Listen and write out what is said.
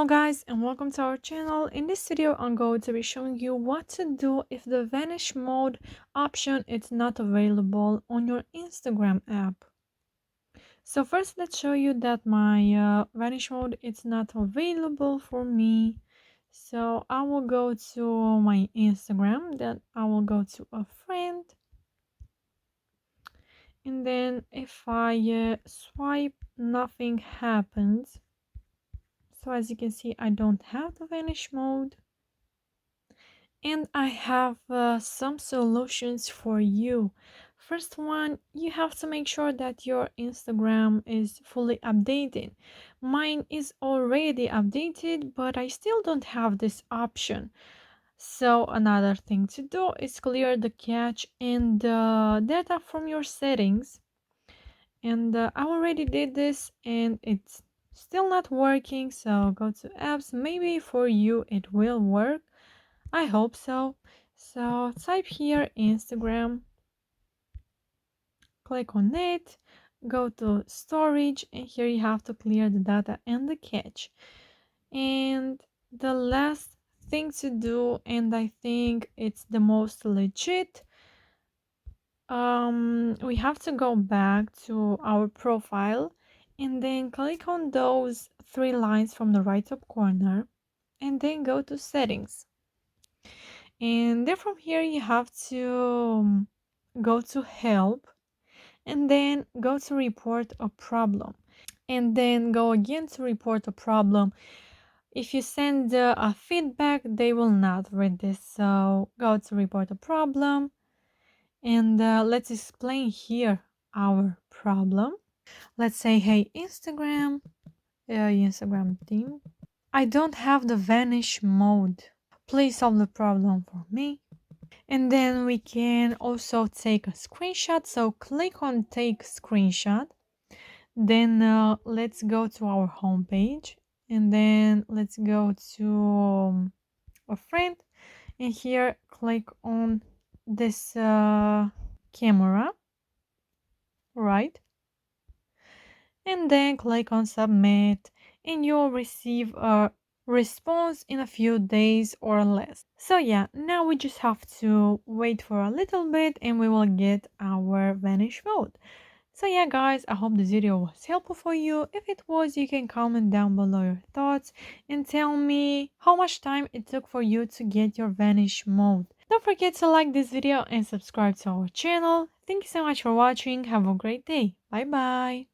Hello guys and welcome to our channel. In this video I'm going to be showing you what to do if the vanish mode option is not available on your Instagram app. So first let's show you that my vanish mode is not available for me. So I will go to my Instagram, then I will go to a friend, and then if I swipe, nothing happens. So as you can see, I don't have the vanish mode. And I have some solutions for you. First one, you have to make sure that your Instagram is fully updated. Mine is already updated, but I still don't have this option. So another thing to do is clear the cache and the data from your settings. And I already did this and it's still not working. So go to apps. Maybe for you it will work. I hope so. So type here Instagram, click on it, go to storage, and here you have to clear the data and the cache. And the last thing to do, and I think it's the most legit, we have to go back to our profile and then click on those three lines from the right top corner and then go to settings. And then from here you have to go to help and then go to report a problem and then go again to report a problem. If you send a feedback, they will not read this, so go to report a problem and let's explain here our problem. Let's say, hey Instagram, Instagram team, I don't have the vanish mode, please solve the problem for me. And then we can also take a screenshot. So click on take screenshot. Then let's go to our home page and then let's go to a friend, and here click on this camera, right? And then click on submit and you'll receive a response in a few days or less. So yeah, now we just have to wait for a little bit and we will get our vanish mode. So yeah guys, I hope this video was helpful for you. If it was, you can comment down below your thoughts and tell me how much time it took for you to get your vanish mode. Don't forget to like this video and subscribe to our channel. Thank you so much for watching. Have a great day. Bye bye.